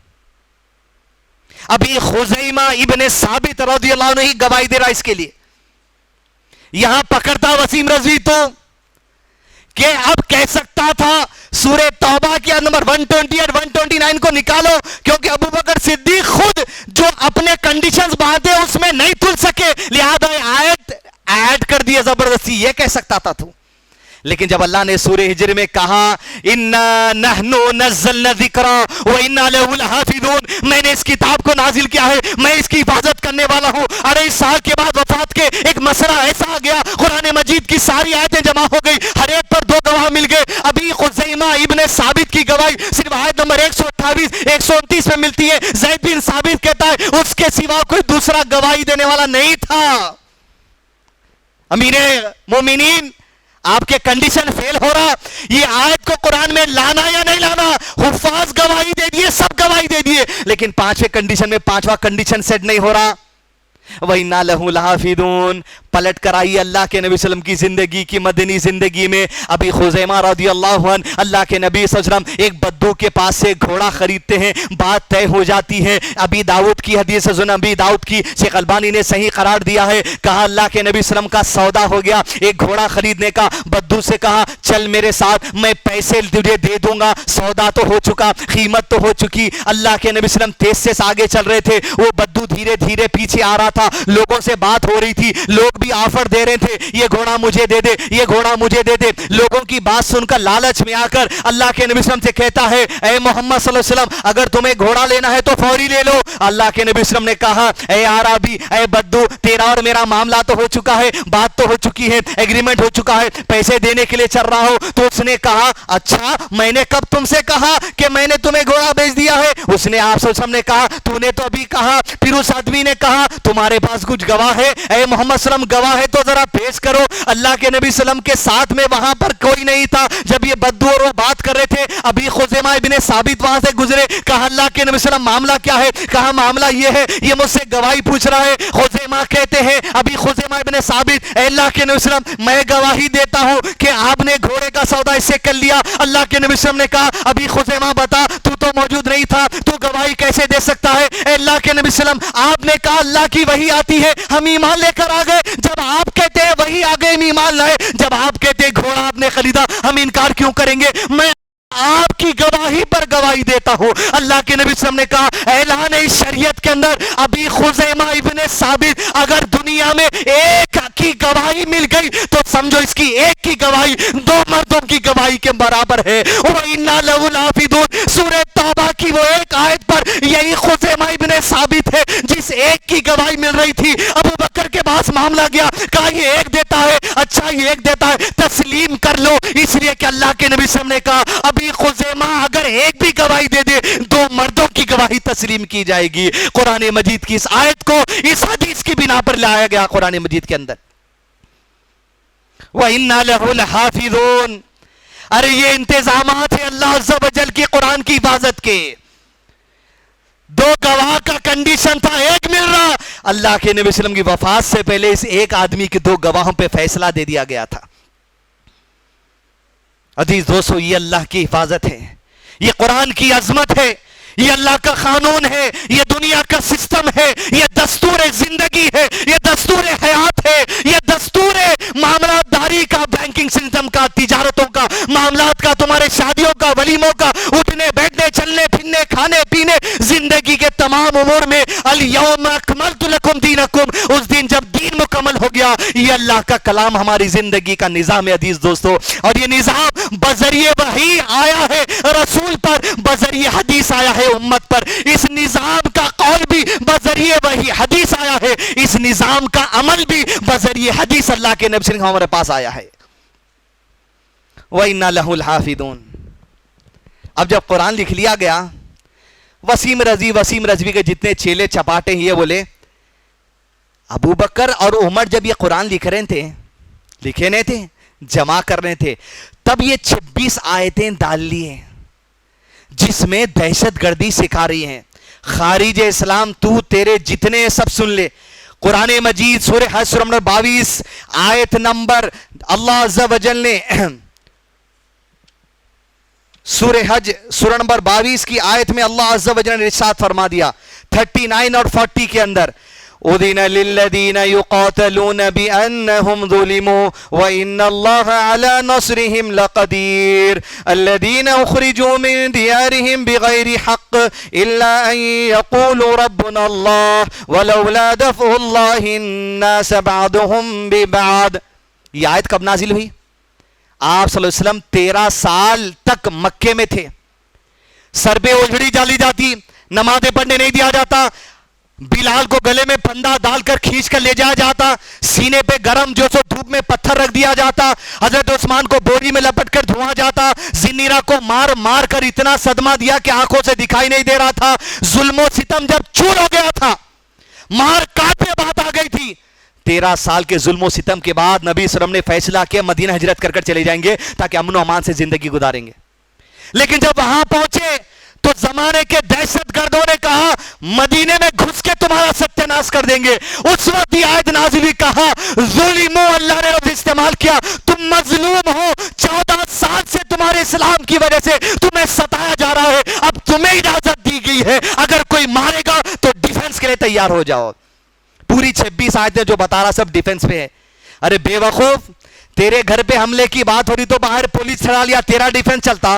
ابھی خزیمہ ابن ثابت رضی اللہ عنہ ہی گواہی دے رہا اس کے لیے. یہاں پکڑتا وسیم رضوی تو کہ اب کہہ سکتا تھا سورہ توبہ کی نمبر 120 اور 129 کو نکالو, کیونکہ ابو بکر صدیق خود جو اپنے کنڈیشنز باندھے اس میں نہیں تل سکے, لہذا آیت ایڈ کر دی زبردستی. یہ کہہ سکتا تھا تو, لیکن جب اللہ نے سورہ ہجر میں کہا اِنَّا نَحْنُ نَزَّلْنَا ذِكْرًا وَإِنَّا لَهُ لَحَافِظُونَ, میں نے اس کتاب کو نازل کیا ہے, میں اس کی حفاظت کرنے والا ہوں. 2.5 سال کے بعد وفات کے ایک مسئلہ ایسا آ گیا, قرآن مجید کی ساری آیتیں جمع ہو گئی, ہر ایک پر 2 گواہ مل گئے. ابھی خزیمہ ابن ثابت کی گواہی صرف آیت نمبر 128 129 میں ملتی ہے. زید بن ثابت کہتا ہے اس کے سوا کوئی دوسرا گواہی دینے والا نہیں تھا. امیر مومنین, آپ کے کنڈیشن فیل ہو رہا, یہ آیت کو قرآن میں لانا یا نہیں لانا, حفاظ گواہی دے دیے, سب گواہی دے دیے, لیکن 5ویں کنڈیشن میں 5واں کنڈیشن سیٹ نہیں ہو رہا. وَإِنَّا لَهُ لَحَافِظُونَ. پلٹ کر آئیے اللہ کے نبی صلی اللہ علیہ وسلم کی زندگی کی مدنی زندگی میں. ابھی خزیمہ رضی اللہ عنہ اللہ کے نبی صلی اللہ علیہ وسلم ایک بدو کے پاس سے گھوڑا خریدتے ہیں, بات طے ہو جاتی ہے. ابھی داؤد کی حدیث سن, ابھی داؤد کی شیخ البانی نے صحیح قرار دیا ہے. کہا اللہ کے نبی صلی اللہ علیہ وسلم کا سودا ہو گیا ایک گھوڑا خریدنے کا. بدو سے کہا چل میرے ساتھ, میں پیسے تجھے دے دوں گا, سودا تو ہو چکا, قیمت تو ہو چکی. اللہ کے نبی صلی اللہ علیہ وسلم تیز سے آگے چل رہے تھے, وہ بدو دھیرے دھیرے پیچھے آ رہا تھا, لوگوں سے بات ہو رہی تھی, لوگ بھی آفر دے رہے تھے, یہ گھوڑا مجھے دے دے, یہ گھوڑا مجھے دے دے. لوگوں کی بات سن کر لالچ میں آ کر اللہ کے نبی صلی اللہ علیہ وسلم سے کہتا ہے, اے محمد صلی اللہ علیہ وسلم اگر تمہیں گھوڑا لینا ہے تو فوری لے لو. اللہ کے نبی صلی اللہ علیہ وسلم نے کہا, اے عربی, اے بدو, تیرا اور میرا معاملہ تو ہو چکا ہے, بات تو ہو چکی ہے, ایگریمنٹ ہو چکا ہے, پیسے دینے کے لیے چل رہا ہو. تو اس نے کہا, اچھا میں نے کب تم سے کہا کہ میں نے تمہیں گھوڑا بیچ دیا ہے؟ اس نے آپ صلی اللہ علیہ وسلم نے کہا, تو نے تو ابھی کہا. پھر اس آدمی نے کہا, تمہارے پاس کچھ گواہ ہے؟ اے محمد صلی اللہ علیہ وسلم گواہ ہے تو ذرا پیش کرو. اللہ کے نبی صلی اللہ علیہ وسلم کے ساتھ میں وہاں پر کوئی نہیں تھا جب یہ بدو اور وہ بات کر رہے تھے. ابھی خزیمہ ابن ثابت وہاں سے گزرے. کہا, اللہ کے نبی صلی اللہ علیہ وسلم معاملہ کیا ہے؟ کہا, معاملہ یہ ہے, یہ مجھ سے گواہی پوچھ رہا ہے. خزیمہ کہتے ہیں, ابھی خزیمہ ابن ثابت, اے اللہ کے نبی صلی اللہ علیہ وسلم میں گواہی دیتا ہوں کہ آپ نے گھوڑے کا سودا اس سے کر لیا. اللہ کے نبی صلی اللہ علیہ وسلم نے کہا, ابھی خزیمہ بتا, تو موجود نہیں تھا, تو گواہی کیسے دے سکتا ہے؟ اے اللہ کے نبی صلی اللہ علیہ وسلم آپ نے کہا اللہ کی وحی آتی ہے, ہم ایمان لے کر آ گئے. جب آپ کہتے ہیں وحی آ گئے, ہم ایمان لائے. جب آپ کہتے ہیں گھوڑا آپ نے خریدا, ہم انکار کیوں کریں گے؟ میں آپ کی گواہی پر گواہی دیتا ہوں. اللہ کے نبی صلی اللہ علیہ وسلم نے کہا, اعلان اس شریعت کے اندر ابھی خزیمہ ابن ثابت اگر دنیا میں ایک کی گواہی مل گئی تو سمجھو اس کی ایک کی گواہی دو مردوں کی گواہی کے برابر ہے. وَإِنَّا لَهُ لَحَافِظُونَ سورہ توبہ کی وہ ایک آیت پر یہی خزیمہ ابن ثابت ہے جس ایک کی گواہی مل رہی تھی. ابو بکر کے پاس معاملہ گیا, کہا یہ ایک دیتا ہے, اچھا یہ ایک دیتا ہے, تسلیم کر لو. اس لیے کہ اللہ کے نبی صلی اللہ علیہ وسلم نے کہا, ابھی خزیمہ اگر ایک بھی گواہی دے دے, دو مردوں کی گواہی تسلیم کی جائے گی. قرآن مجید کی اس آیت کو اس حدیث کی بنا پر لایا گیا قرآن مجید کے اندر. وَإِنَّا لَهُ لَحَافِظُونَ ارے یہ انتظامات ہیں اللہ عز و جل کی قرآن کی حفاظت کے. دو گواہ کا کنڈیشن تھا, ایک مل رہا. اللہ کے نبی صلی اللہ علیہ وسلم کی وفات سے پہلے اس ایک آدمی کے دو گواہوں پہ فیصلہ دے دیا گیا تھا. عزیز دوستو, یہ اللہ کی حفاظت ہے, یہ قرآن کی عظمت ہے, یہ اللہ کا قانون ہے, یہ دنیا کا سسٹم ہے, یہ دستور زندگی ہے, یہ دستور حیات ہے, یہ دستور معاملات داری کا, بینکنگ سسٹم کا, تجارتوں کا, معاملات کا, تمہارے شادیوں کا, ولیموں کا, اٹھنے بیٹھنے, چلنے پھرنے, کھانے پینے, زندگی کے تمام امور میں. الیوم اکملت لکم دینکم, اس دن جب دین مکمل ہو گیا. یہ اللہ کا کلام ہماری زندگی کا نظام ہے عزیز دوستو, اور یہ نظام بذریعہ وحی آیا ہے رسول پر, بذریعہ حدیث آیا ہے امت پر. اس نظام کا قول بھی بذریعہ وحی حدیث آیا ہے, اس نظام کا عمل بھی بذریعہ حدیث اللہ کے نبی صلی اللہ علیہ وسلم ہمارے پاس آیا ہے. وَإِنَّا لَهُ الْحَافِظُونَ اب جب قرآن لکھ لیا گیا, وسیم رضوی کے جتنے چیلے چپاٹے ہیں یہ بولے, ابو بکر اور عمر جب یہ قرآن لکھ رہے تھے, لکھے نہیں تھے, جمع کر رہے تھے, تب یہ 26 آیتیں ڈال لی ہیں جس میں دہشت گردی سکھا رہی ہیں. خارج اسلام تو تیرے جتنے سب سن لے. قرآن مجید سورہ حج سورہ نمبر 22 آیت نمبر, اللہ عز و جل نے سورہ حج سورہ نمبر 22 کی آیت میں اللہ عز و جل نے ارشاد فرما دیا 39 اور 40 کے اندر, اُذِنَ لِلَّذِينَ يُقَاتَلُونَ بِأَنَّهُمْ ظُلِمُوا وَإِنَّ اللَّهَ عَلَى نَصْرِهِمْ لَقَدِيرٌ الَّذِينَ أُخْرِجُوا مِنْ دِيَارِهِمْ بِغَيْرِ حَقٍّ إِلَّا أَنْ يَقُولُوا رَبُّنَا اللَّهُ وَلَوْلَا دَفْعُ اللَّهِ النَّاسَ بَعْضَهُمْ بِبَعْضٍ. یہ آیت کب نازل ہوئی؟ آپ صلی اللہ علیہ وسلم 13 سال تک مکے میں تھے. سر پہ اوجھڑی ڈالی جاتی, نمازیں پڑھنے نہیں دیا جاتا, بلال کو گلے میں پھندا ڈال کر کھینچ کر لے جایا جاتا, سینے پہ گرم جو سو دھوپ میں پتھر رکھ دیا جاتا, حضرت عثمان کو بوری میں لپٹ کر دھواں جاتا, زنیرہ کو مار مار کر اتنا صدمہ دیا کہ آنکھوں سے دکھائی نہیں دے رہا تھا. ظلم و ستم جب چور ہو گیا تھا, مار کاٹ پہ بات آ گئی تھی. 13 سال کے ظلم و ستم کے بعد نبی صلی اللہ علیہ وسلم نے فیصلہ کیا مدینہ ہجرت کر کر چلے جائیں گے تاکہ امن و امان سے زندگی گزاریں گے. لیکن جب وہاں پہنچے تو زمانے کے دہشت گردوں نے کہا مدینے میں گھس کے تمہارا ستیہ ناش کر دیں گے. اس وقت یہ آیت نازل ہوئی, کہا ظلمو, اللہ نے لفظ استعمال کیا, تم مظلوم ہو, 14 سال سے تمہارے اسلام کی وجہ سے تمہیں ستایا جا رہا ہے, اب تمہیں اجازت دی گئی ہے, اگر کوئی مارے گا تو ڈیفنس کے لیے تیار ہو جاؤ. پوری 26 آیتیں جو بتا رہا سب ڈیفنس پہ ہے. ارے بے وقوف, تیرے گھر پہ حملے کی بات ہو رہی تو باہر پولیس چھڑا لیا, تیرا ڈیفنس چلتا.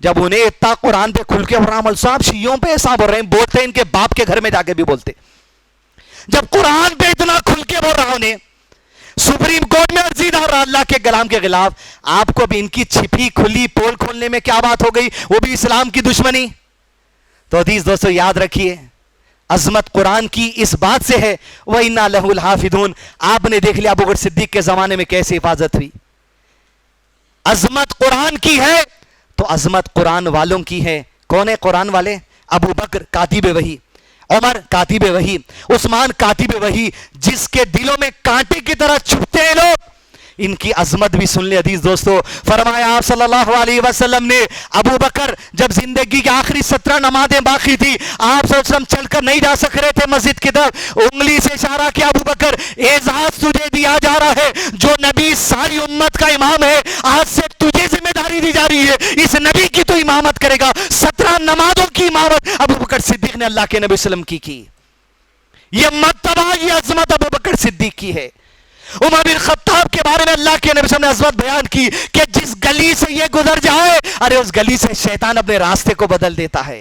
جب انہیں اتنا قرآن پہ کھل کے عمل صاحب شیعوں پہ ایسا بول رہے ہیں، بولتے ہیں ان کے باپ کے گھر میں جا کے بھی بولتے، جب قرآن پہ اتنا کھل کے بول رہا انہیں، سپریم کورٹ میں عرضی ڈال رہا اللہ کے کلام کے خلاف، آپ کو بھی ان کی چھپی کھلی پول کھولنے میں کیا بات ہو گئی، وہ بھی اسلام کی دشمنی۔ تو عزیز دوستو یاد رکھیے، عظمت قرآن کی اس بات سے ہے وَإِنَّا لَهُ الْحَافِظُونَ۔ آپ نے دیکھ لیا ابوبکر صدیق کے زمانے میں کیسے حفاظت ہوئی۔ عظمت قرآن کی ہے تو عظمت قرآن والوں کی ہے۔ کون ہے قرآن والے؟ ابو بکر کاتب وحی، عمر کاتب وحی، عثمان کاتب وحی، جس کے دلوں میں کانٹے کی طرح چھپتے ہیں لوگ، ان کی عظمت بھی سن لے عزیز دوستو۔ فرمایا آپ صلی اللہ علیہ وسلم نے، ابو بکر جب زندگی کی آخری 17 نمازیں باقی تھی، آپ صلی اللہ علیہ وسلم چل کر نہیں جا سک رہے تھے مسجد کی طرف، انگلی سے اشارہ کیا، ابو بکر اعزاز تجھے دیا جا رہا ہے، جو نبی ساری امت کا امام ہے، آج سے تجھے ذمہ داری دی جا رہی ہے، اس نبی کی تو امامت کرے گا۔ 17 نمازوں کی امامت ابو بکر صدیق نے اللہ کے نبی صلی اللہ علیہ وسلم کی۔ یہ مرتبہ، یہ عظمت ابو بکر صدیق کی ہے۔ عمر بن خطاب کے بارے میں اللہ کے نبی صلی اللہ علیہ وسلم نے عظمت بیان کی کہ جس گلی سے یہ گزر جائے، ارے اس گلی سے شیطان اپنے راستے کو بدل دیتا ہے۔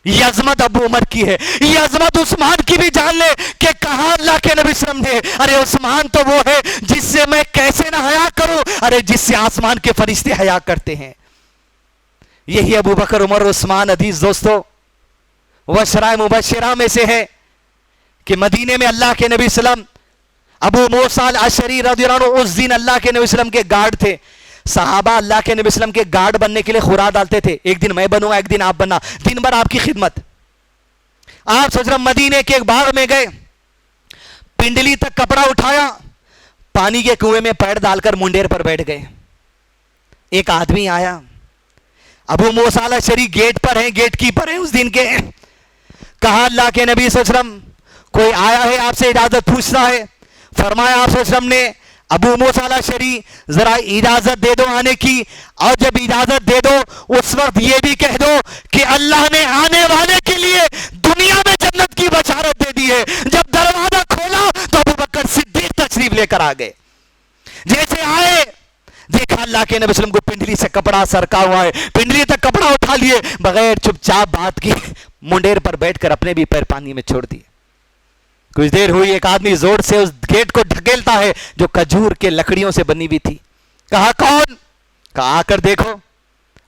یہ عظمت ابو عمر کی ہے۔ یہ عظمت عثمان کی بھی جان لے کہ کہاں اللہ کے نبی صلی اللہ علیہ وسلم نے، ارے عثمان تو وہ ہے جس سے میں کیسے نہ حیا کروں، ارے جس سے آسمان کے فرشتے حیا کرتے ہیں۔ یہی ابو بکر، عمر، عثمان عزیز دوستو وہ شرائع مبشرہ میں سے ہے کہ مدینے میں اللہ کے نبی صلی اللہ علیہ وسلم، ابو موسیٰ الاشعری رضی اللہ عنہ اس دن اللہ کے نبی صلی اللہ علیہ وسلم کے گارڈ تھے۔ صحابہ اللہ کے نبی صلی اللہ علیہ وسلم کے گارڈ بننے کے لیے خورا ڈالتے تھے، ایک دن میں بنوں گا، ایک دن آپ بننا، دن بھر آپ کی خدمت۔ آپ صلی اللہ علیہ وسلم مدینے کے ایک باغ میں گئے، پنڈلی تک کپڑا اٹھایا، پانی کے کنویں میں پیر ڈال کر منڈیر پر بیٹھ گئے۔ ایک آدمی آیا، ابو موسیٰ الاشعری گیٹ پر ہیں، گیٹ کیپر ہیں اس دن کے، کہا اللہ کے نبی صلی اللہ علیہ وسلم کوئی آیا ہے آپ سے اجازت پوچھتا ہے۔ فرمایا آپ صلی اللہ علیہ وسلم نے ابو موسیٰ الاشعری ذرا اجازت دے دو آنے کی، اور جب اجازت دے دو اس وقت یہ بھی کہہ دو کہ اللہ نے آنے والے کے لیے دنیا میں جنت کی بشارت دے دی ہے۔ جب دروازہ کھولا تو ابو بکر صدیق تشریف لے کر آ گئے۔ جیسے آئے دیکھا اللہ کے نبی صلی اللہ علیہ وسلم کو پنڈلی سے کپڑا سرکا ہوا ہے، پنڈلی تک کپڑا اٹھا لیے، بغیر چپ چاپ بات کی منڈیر پر بیٹھ کر اپنے بھی پیر پانی میں چھوڑ دیے۔ کچھ دیر ہوئی، ایک آدمی زور سے اس گیٹ کو ڈھکیلتا ہے جو کھجور کے لکڑیوں سے بنی ہوئی تھی۔ کہا کون؟ کہا آ کر دیکھو۔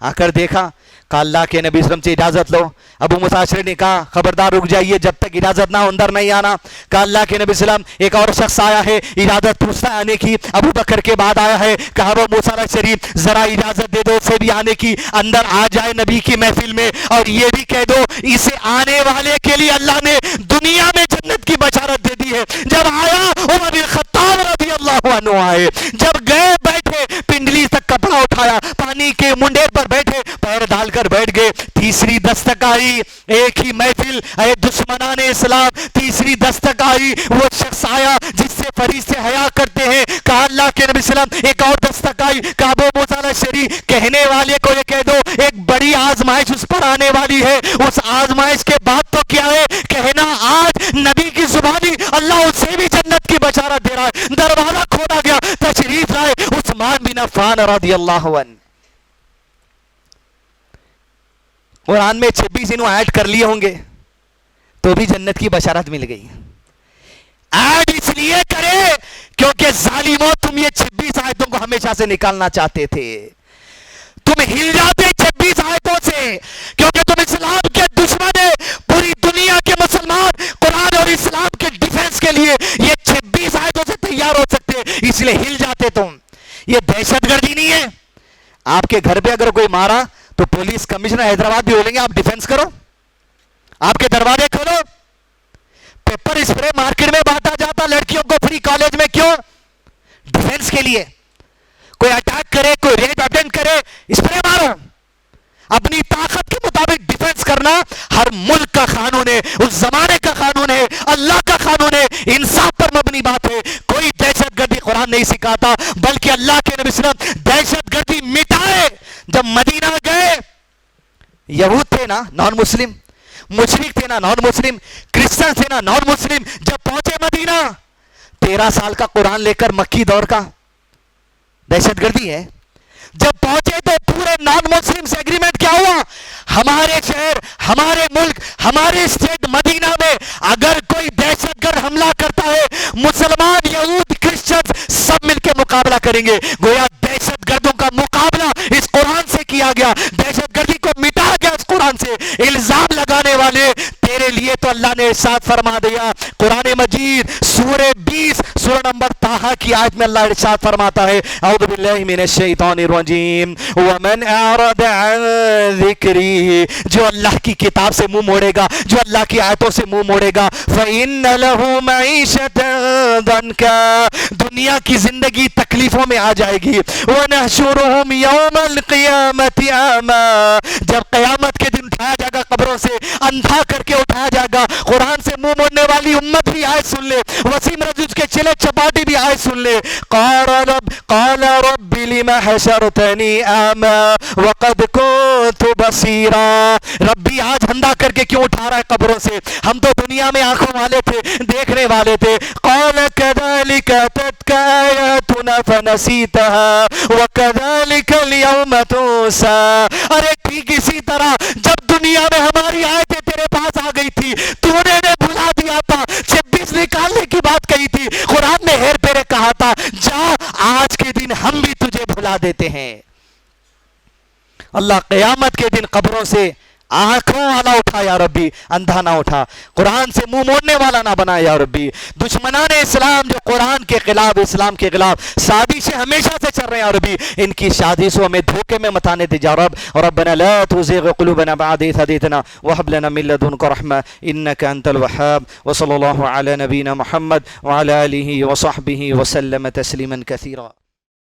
آ کر دیکھا، کہا اللہ کے نبی صلی اللہ علیہ وسلم سے اجازت لو۔ ابو موسیٰ الاشعری نے کہا خبردار رک جائیے، جب تک اجازت نہ ہو اندر نہیں آنا۔ کہا اللہ کے نبی صلی اللہ علیہ وسلم، ایک اور شخص آیا ہے اجازت پوچھتا ہے آنے کی، ابو بکر کے بعد آیا ہے۔ کہا ابو موسیٰ الاشعری ذرا اجازت دے دو اسے بھی آنے کی، اندر آ جائے نبی کی محفل میں، اور یہ بھی کہہ دو اسے آنے والے کے لیے اللہ نے دنیا میں جنت کی بشارت دے دی ہے۔ جب آیا عمر بن خطاب رضی اللہ عنہ آئے، جب گئے بیٹھے، پنڈلی تک کپڑا اٹھایا، پانی کے منڈیر پر بیٹھے، پیر ڈال کر بیٹھ گئے۔ تیسری دستک آئی، ایک ہی محفل، اے دشمنان اسلام، تیسری دستک آئی، وہ شخص آیا جس سے فرشتے حیا کرتے ہیں۔ کہا اللہ کے نبی صلی اللہ علیہ وسلم، ایک اور دستک آئی، کہا ابو موسیٰ الاشعری کہنے والے کو یہ کہہ دو ایک بڑی آزمائش اس پر آنے والی ہے، اس آزمائش کے بعد تو کیا ہے کہنا، آج نبی کی زبانی اللہ اسے بھی جنت کی بشارت دے رہا ہے۔ دروازہ کھولا گیا، تشریف لائے عثمان بن عفان رضی اللہ عنہ۔ قرآن میں 26 انہوں ایڈ کر لیے ہوں گے تو بھی جنت کی بشارت مل گئی۔ ایڈ اس لیے کرے کیونکہ ظالموں تم یہ 26 آیتوں کو ہمیشہ سے نکالنا چاہتے تھے، تم ہل جاتے 26 آیتوں سے، کیونکہ تم اسلام کے دشمن ہے۔ پوری دنیا کے مسلمان قرآن اور اسلام کے ڈیفنس کے لیے یہ 26 آیتوں سے تیار ہو سکتے، اس لیے ہل جاتے تم۔ یہ دہشت گردی نہیں ہے۔ آپ کے گھر پہ اگر کوئی مارا تو پولیس کمشنر حیدرآباد بھی بولیں گے آپ ڈیفنس کرو، آپ کے دروازے کھولو۔ پیپر اسپرے مارکیٹ میں بانٹا جاتا لڑکیوں کو فری کالج میں، کیوں؟ ڈیفنس کے لیے۔ کوئی اٹیک کرے، کوئی ریپ اٹینڈ کرے، اسپرے مارو۔ اپنی طاقت کے مطابق ڈیفنس کرنا ہر ملک کا قانون ہے، اس زمانے کا قانون ہے، اللہ کا قانون ہے، انصاف پر مبنی بات ہے۔ کوئی دہشت گردی قرآن نہیں سکھاتا، بلکہ اللہ کے نبی صلی اللہ علیہ وسلم دہشت گردی مٹائے۔ جب مدینہ گئے، یہود تھے نا نان مسلم، مشرک تھے نا نان مسلم، کرسچن تھے نا نان مسلم، جب پہنچے مدینہ 13 سال کا قرآن لے کر مکی دور کا، دہشت گردی ہے۔ جب پہنچے تو پورے نان مسلم سے ایگریمنٹ کیا ہوا؟ ہمارے شہر، ہمارے ملک، ہمارے اسٹیٹ مدینہ میں اگر کوئی دہشت گرد حملہ کرتا ہے، مسلمان، یہود، کرسچن سب مل کے مقابلہ کریں گے۔ گویا دہشت گردوں کا مقابلہ اس قرآن سے کیا گیا، دہشت گردی کو مٹا گیا اس قرآن سے۔ الزام لگانے والے تیرے لیے تو اللہ نے ارشاد فرما دیا، قرآن مجید سورہ 20 سورہ نمبر طٰہٰ کی آیت میں اللہ ارشاد فرماتا ہے، اعوذ باللہ من الشیطان الرجیم، ومن اعرض عن ذکری، جو اللہ کی کتاب سے منہ موڑے گا، جو اللہ کی آیتوں سے منہ موڑے گا، فإن له معیشة ضنکا، دنیا کی زندگی تکلیفوں میں آ جائے گی، ونحشرهم یوم القیامت اعمی، جب قیامت کے دن اٹھایا جائے گا قبروں سے، اندھا کر کے اٹھایا جائے گا۔ قرآن سے منہ موڑنے والی امت بھی آئے سن لے، وسیم رضی کے چلے چپاٹی بھی آئے سن لے، قال رب لم حشرتنی اعمی وقد كنت بصیرا، ربی آج اندھا کر کے کیوں اٹھا رہا ہے قبروں سے؟ ہم تو دنیا میں آنکھوں والے تھے، دیکھنے والے تھے۔ قال كذلك اتتك آیاتنا فنسیتها وكذلك اليوم تنسى، ارے ٹھیک اسی طرح جب دنیا میں ہماری آیتیں تیرے پاس آ گئی تھی تو نے بھلا دیا تھا، 26 نکالنے کی بات کہی تھی، قرآن نے ہیر پھیرے کہا تھا، جا آج کے دن ہم بھی تجھے بھلا دیتے ہیں۔ اللہ قیامت کے دن قبروں سے آنکھوں والا اٹھا یا ربی، اندھا نہ اٹھا، قرآن سے منہ موڑنے والا نہ بنا یا ربی۔ دشمنان اسلام جو قرآن کے خلاف، اسلام کے خلاف سازشیں ہمیشہ سے چل رہے ہیں یا ربی، ان کی سازشوں میں دھوکے میں مت آنے دے یا رب۔ ربنا لا تزغ قلوبنا بعد إذ هديتنا وهب لنا من لدنك رحمة إنك أنت الوهاب، وصلى الله على نبينا محمد وعلى آله وصحبه وسلم تسليما كثيرا۔